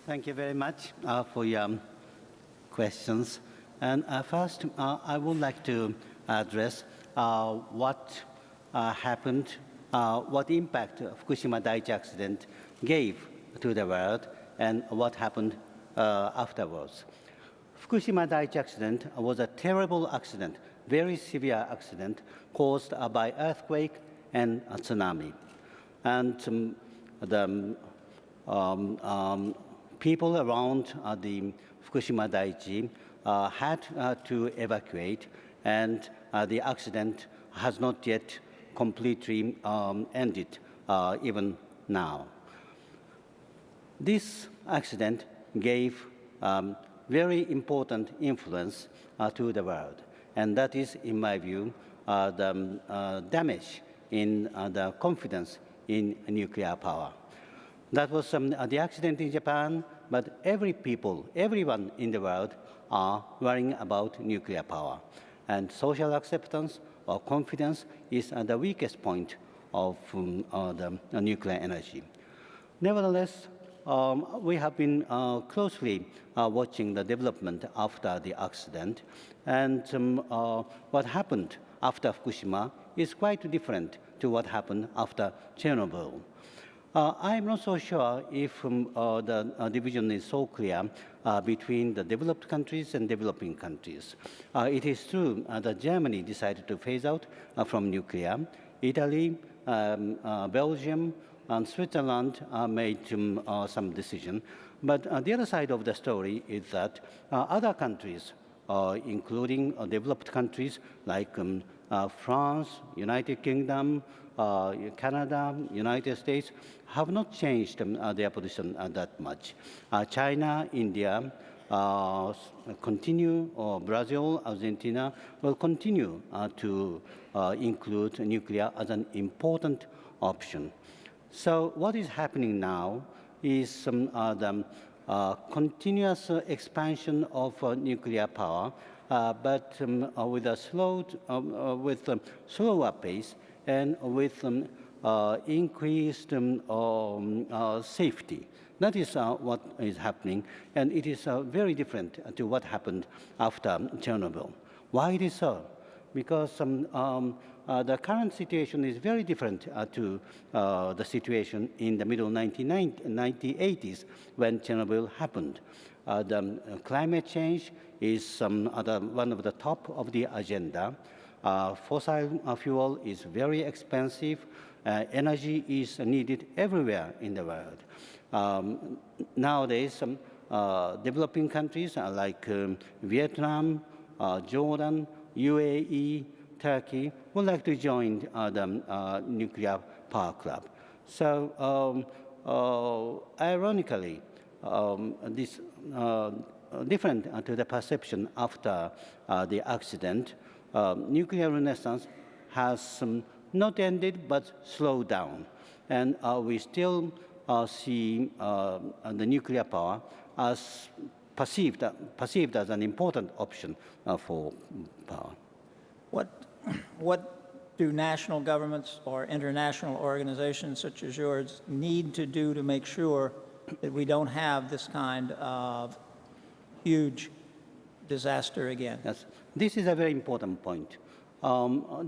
Thank you very much for your questions. And first, I would like to address what happened, what impact Fukushima Daiichi accident gave to the world, and what happened afterwards. Fukushima Daiichi accident was a terrible accident, very severe accident caused by earthquake and a tsunami. And the people around the Fukushima Daiichi had to evacuate, and the accident has not yet completely ended, even now. This accident gave very important influence to the world, and that is, in my view, the damage in the confidence in nuclear power. That was the accident in Japan, but everyone in the world are worrying about nuclear power. And social acceptance or confidence is the weakest point of the nuclear energy. Nevertheless, we have been closely watching the development after the accident, and what happened after Fukushima is quite different to what happened after Chernobyl. I'm not so sure if the division is so clear between the developed countries and developing countries. It is true that Germany decided to phase out from nuclear. Italy, Belgium, and Switzerland made some decision. But the other side of the story is that other countries, including developed countries like France, United Kingdom, Canada, United States, have not changed their position that much. China, India continue, or Brazil, Argentina will continue to include nuclear as an important option. So what is happening now is the continuous expansion of nuclear power, but with a slower pace and with increased safety. That is what is happening, and it is very different to what happened after Chernobyl. Why it is so? Because the current situation is very different to the situation in the middle 1980s when Chernobyl happened. The climate change is one of the top of the agenda. Fossil fuel is very expensive. Energy is needed everywhere in the world. Nowadays, developing countries like Vietnam, Jordan, UAE, Turkey would like to join the nuclear power club. So, ironically, this different to the perception after the accident, nuclear renaissance has not ended but slowed down, and we still see the nuclear power as perceived as an important option for power. What do national governments or international organizations such as yours need to do to make sure that we don't have this kind of huge disaster again? Yes, this is a very important point.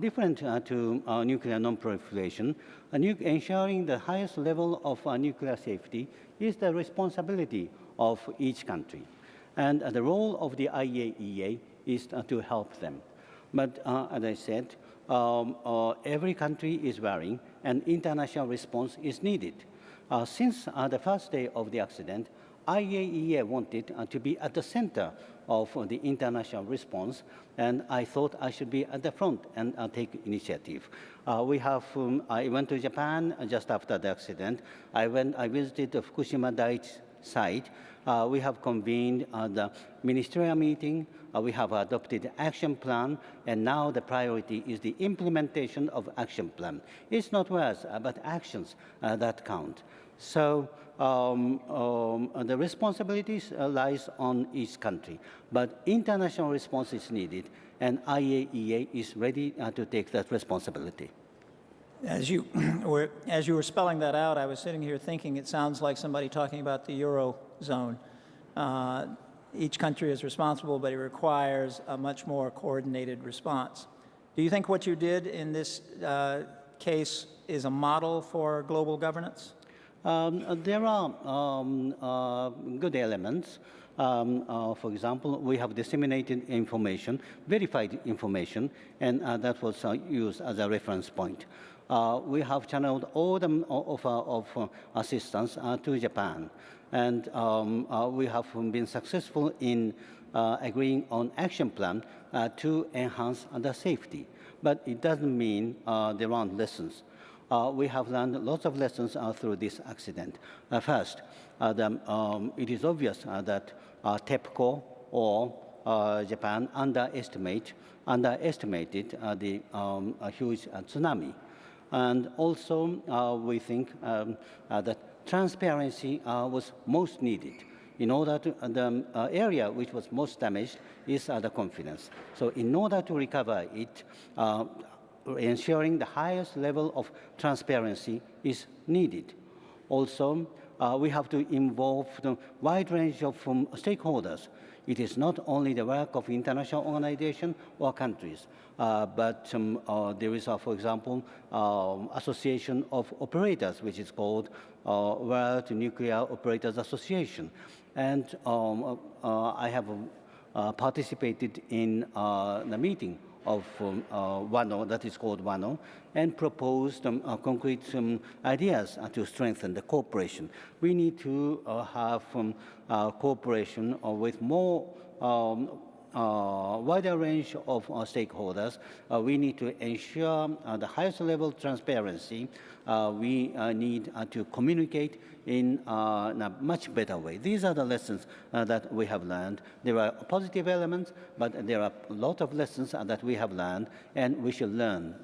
Different to nuclear non-proliferation, ensuring the highest level of nuclear safety is the responsibility of each country. And the role of the IAEA is to help them. But as I said, every country is varying, and international response is needed. Since the first day of the accident, IAEA wanted to be at the center of the international response, and I thought I should be at the front and take initiative. I went to Japan just after the accident. I visited the Fukushima Daiichi site. We have convened the ministerial meeting. We have adopted action plan, and now the priority is the implementation of action plan. It's not words, but actions that count. So the responsibilities lies on each country, but international response is needed, and IAEA is ready to take that responsibility. As you as you were spelling that out, I was sitting here thinking it sounds like somebody talking about the Eurozone. Each country is responsible, but it requires a much more coordinated response. Do you think what you did in this case is a model for global governance? There are good elements. For example, we have disseminated information, verified information, and that was used as a reference point. We have channeled all the of assistance to Japan, and we have been successful in agreeing on action plan to enhance the safety. But it doesn't mean there aren't lessons. We have learned lots of lessons through this accident. First, it is obvious that TEPCO or Japan underestimated the huge tsunami. And also, we think that transparency was most needed. In order to, the area which was most damaged is the confidence. So in order to recover it, ensuring the highest level of transparency is needed. Also, we have to involve the wide range of stakeholders. It is not only the work of international organizations or countries, but there is, for example, Association of Operators, which is called World Nuclear Operators Association. And I have participated in the meeting of WANO, that is called WANO, and proposed concrete ideas to strengthen the cooperation. We need to have cooperation with more wider range of stakeholders. We need to ensure the highest level of transparency. We need to communicate in a much better way. These are the lessons that we have learned. There are positive elements, but there are a lot of lessons that we have learned, and we should learn